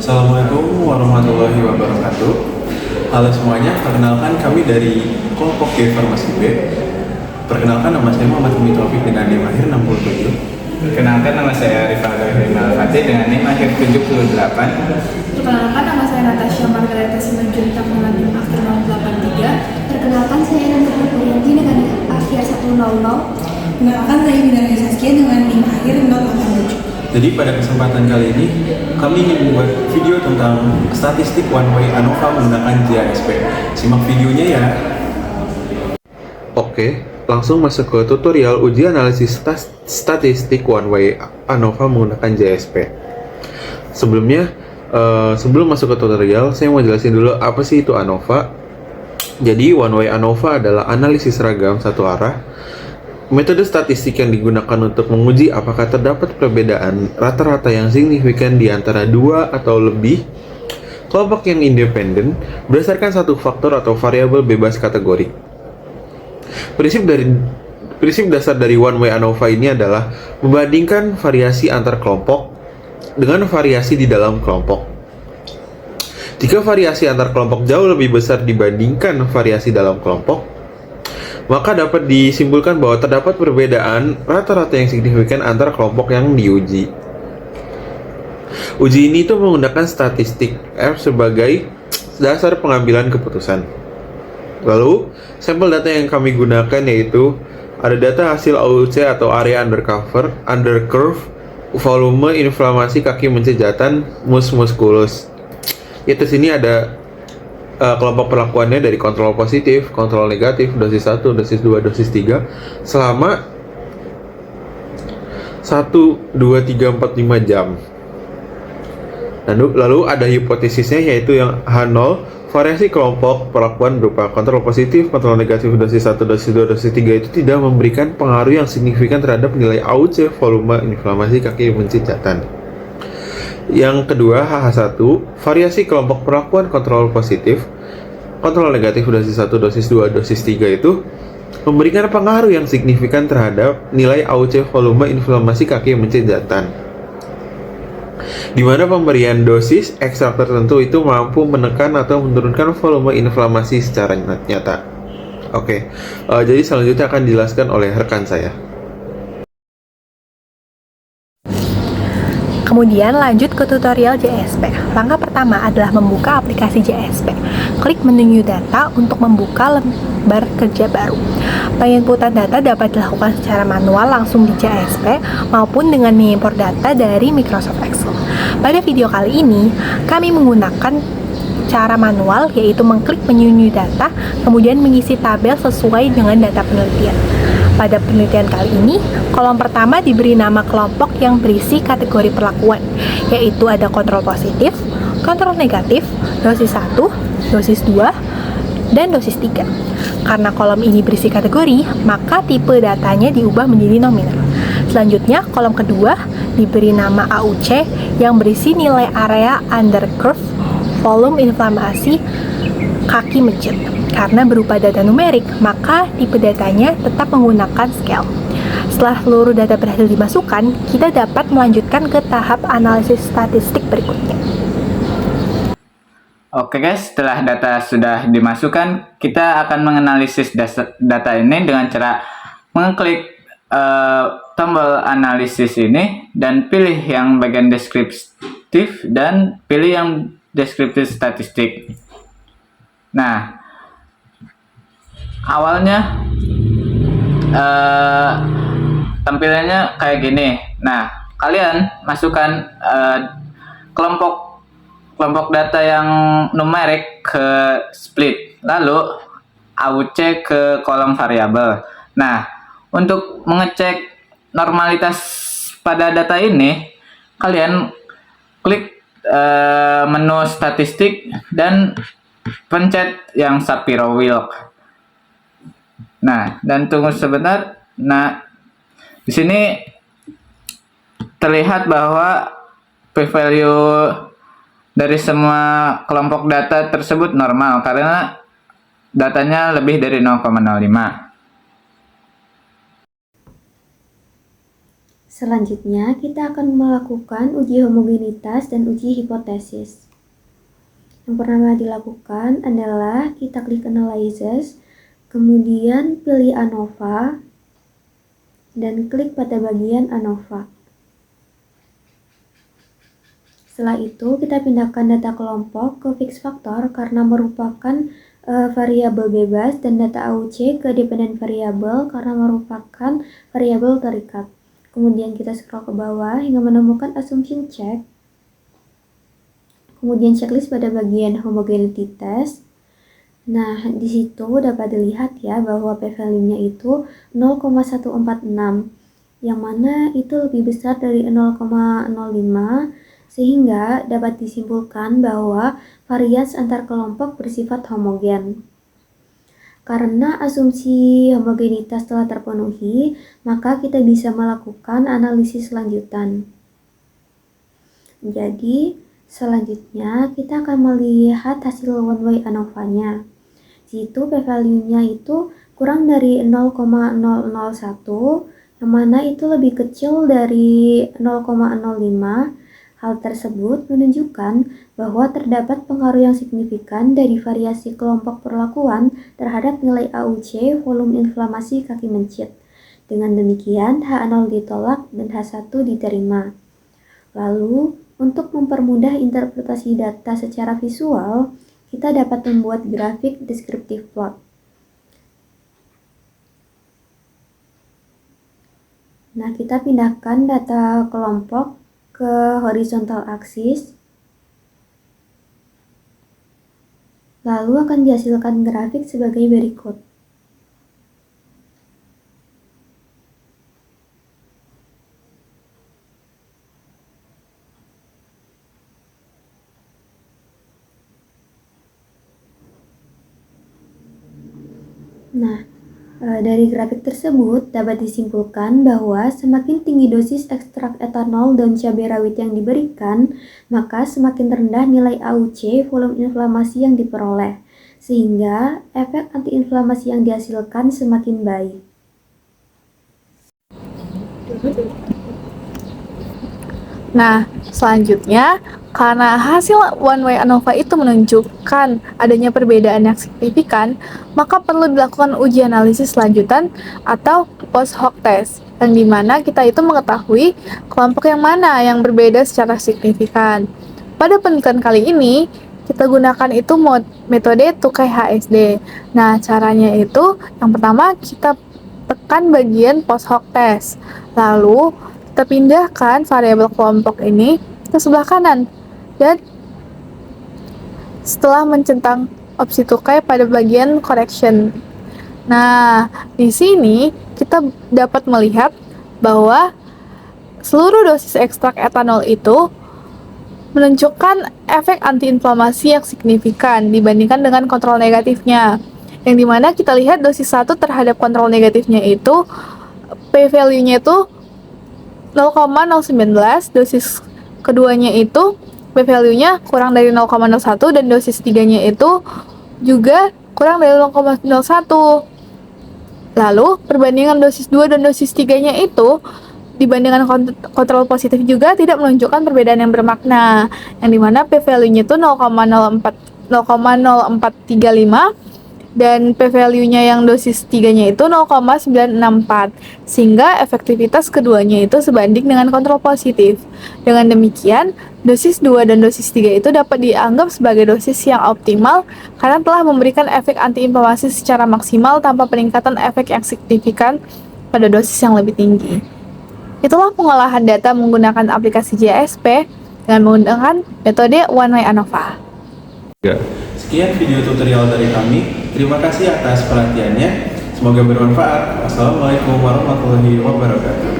Assalamualaikum warahmatullahi wabarakatuh. Halo semuanya, perkenalkan kami dari kelompok G Farmasi B. Perkenalkan nama saya Muhammad Umi Taufik dengan NIM akhir 67. Perkenalkan nama saya Rifaldo Herimal Fatih dengan NIM akhir 78. Perkenalkan nama saya Natasha Margareta Simanjuntak dengan NIM akhir 083. Perkenalkan saya Nanda Puryanti dengan akhir 100. Perkenalkan saya Bidara Saskia dengan NIM akhir 087. Jadi pada kesempatan kali ini kami ingin membuat video tentang statistik one way ANOVA menggunakan JASP. Simak videonya ya. Oke, langsung masuk ke tutorial uji analisis statistik one way ANOVA menggunakan JASP. Sebelumnya, sebelum masuk ke tutorial, saya mau jelasin dulu apa sih itu ANOVA. Jadi one way ANOVA adalah analisis ragam satu arah. Metode statistik yang digunakan untuk menguji apakah terdapat perbedaan rata-rata yang signifikan di antara dua atau lebih kelompok yang independen berdasarkan satu faktor atau variabel bebas kategori. Prinsip dasar dari one way ANOVA ini adalah membandingkan variasi antar kelompok dengan variasi di dalam kelompok. Jika variasi antar kelompok jauh lebih besar dibandingkan variasi dalam kelompok, maka dapat disimpulkan bahwa terdapat perbedaan rata-rata yang signifikan antara kelompok yang diuji. Uji ini itu menggunakan statistik R sebagai dasar pengambilan keputusan. Lalu, sampel data yang kami gunakan yaitu ada data hasil AUC atau area undercurve, volume, inflamasi kaki mencejatan, mus musculus. Di sini ada kelompok perlakuannya dari kontrol positif, kontrol negatif, dosis 1, dosis 2, dosis 3 selama 1, 2, 3, 4, 5 jam. Lalu ada hipotesisnya yaitu yang H0, variasi kelompok perlakuan berupa kontrol positif, kontrol negatif, dosis 1, dosis 2, dosis 3 itu tidak memberikan pengaruh yang signifikan terhadap nilai AUC, volume, inflamasi kaki mencejatan. Yang kedua, HH1, variasi kelompok perlakuan kontrol positif, kontrol negatif dosis 1, dosis 2, dosis 3 itu memberikan pengaruh yang signifikan terhadap nilai AUC, volume, inflamasi kaki mencejatan. Di mana pemberian dosis ekstrak tertentu itu mampu menekan atau menurunkan volume inflamasi secara nyata. Oke, jadi selanjutnya akan dijelaskan oleh rekan saya. Kemudian lanjut ke tutorial JSP. Langkah pertama adalah membuka aplikasi JSP. Klik menu New Data untuk membuka lembar kerja baru. Penginputan data dapat dilakukan secara manual langsung di JSP maupun dengan mengimpor data dari Microsoft Excel. Pada video kali ini, kami menggunakan cara manual yaitu mengklik menu New Data kemudian mengisi tabel sesuai dengan data penelitian. Pada penelitian kali ini, kolom pertama diberi nama kelompok yang berisi kategori perlakuan, yaitu ada kontrol positif, kontrol negatif, dosis 1, dosis 2, dan dosis 3. Karena kolom ini berisi kategori, maka tipe datanya diubah menjadi nominal. Selanjutnya, kolom kedua diberi nama AUC yang berisi nilai area undercurve, volume inflamasi kaki mencet. Karena berupa data numerik, maka tipe datanya tetap menggunakan scale. Setelah seluruh data berhasil dimasukkan, kita dapat melanjutkan ke tahap analisis statistik berikutnya. Oke guys, setelah data sudah dimasukkan, kita akan menganalisis data ini dengan cara mengklik tombol analisis ini dan pilih yang bagian deskriptif dan pilih yang deskriptif statistik. Nah, awalnya tampilannya kayak gini. Nah, kalian masukkan kelompok data yang numerik ke split, lalu AUC ke kolom variabel. Nah, untuk mengecek normalitas pada data ini, kalian klik menu statistik dan pencet yang Shapiro Wilk. Nah, dan tunggu sebentar. Nah, di sini terlihat bahwa p-value dari semua kelompok data tersebut normal karena datanya lebih dari 0,05. Selanjutnya, kita akan melakukan uji homogenitas dan uji hipotesis. Yang pertama dilakukan adalah kita klik Analysis, kemudian pilih ANOVA, dan klik pada bagian ANOVA. Setelah itu, kita pindahkan data kelompok ke fixed factor karena merupakan variabel bebas, dan data AUC ke dependent variable karena merupakan variabel terikat. Kemudian kita scroll ke bawah hingga menemukan assumption check. Kemudian checklist pada bagian homogeneity test. Nah, di situ dapat dilihat ya bahwa p-value-nya itu 0,146, yang mana itu lebih besar dari 0,05, sehingga dapat disimpulkan bahwa varians antar kelompok bersifat homogen. Karena asumsi homogenitas telah terpenuhi, maka kita bisa melakukan analisis lanjutan. Jadi, selanjutnya kita akan melihat hasil one-way ANOVA-nya. Di situ p-value-nya itu kurang dari 0,001, yang mana itu lebih kecil dari 0,05. Hal tersebut menunjukkan bahwa terdapat pengaruh yang signifikan dari variasi kelompok perlakuan terhadap nilai AUC volume inflamasi kaki mencit. Dengan demikian, H0 ditolak dan H1 diterima. Lalu, untuk mempermudah interpretasi data secara visual, kita dapat membuat grafik descriptive plot. Nah, kita pindahkan data kelompok ke horizontal axis, lalu akan dihasilkan grafik sebagai berikut. Nah, dari grafik tersebut dapat disimpulkan bahwa semakin tinggi dosis ekstrak etanol daun cabai rawit yang diberikan, maka semakin rendah nilai AUC volume inflamasi yang diperoleh, sehingga efek antiinflamasi yang dihasilkan semakin baik. Nah, selanjutnya, karena hasil one-way ANOVA itu menunjukkan adanya perbedaan yang signifikan, maka perlu dilakukan uji analisis lanjutan atau post hoc test, yang dimana kita itu mengetahui kelompok yang mana yang berbeda secara signifikan. Pada penelitian kali ini, kita gunakan itu metode Tukey HSD. Nah, caranya itu, yang pertama kita tekan bagian post hoc test, lalu kita pindahkan variabel kelompok ini ke sebelah kanan, dan setelah mencentang opsi Tukey pada bagian correction. Nah, di sini kita dapat melihat bahwa seluruh dosis ekstrak etanol itu menunjukkan efek antiinflamasi yang signifikan dibandingkan dengan kontrol negatifnya. Yang dimana kita lihat dosis 1 terhadap kontrol negatifnya itu p-value-nya itu 0,019, dosis keduanya itu p-value-nya kurang dari 0,01, dan dosis 3-nya itu juga kurang dari 0,01. Lalu, perbandingan dosis 2 dan dosis 3-nya itu dibandingkan kontrol positif juga tidak menunjukkan perbedaan yang bermakna, yang dimana p-value-nya itu 0,0435, dan p-value-nya yang dosis 3-nya itu 0,964, sehingga efektivitas keduanya itu sebanding dengan kontrol positif. Dengan demikian, dosis 2 dan dosis 3 itu dapat dianggap sebagai dosis yang optimal karena telah memberikan efek antiinflamasi secara maksimal tanpa peningkatan efek yang signifikan pada dosis yang lebih tinggi. Itulah pengolahan data menggunakan aplikasi JSP dengan menggunakan metode one-way ANOVA. Sekian video tutorial dari kami. Terima kasih atas perhatiannya. Semoga bermanfaat. Wassalamualaikum warahmatullahi wabarakatuh.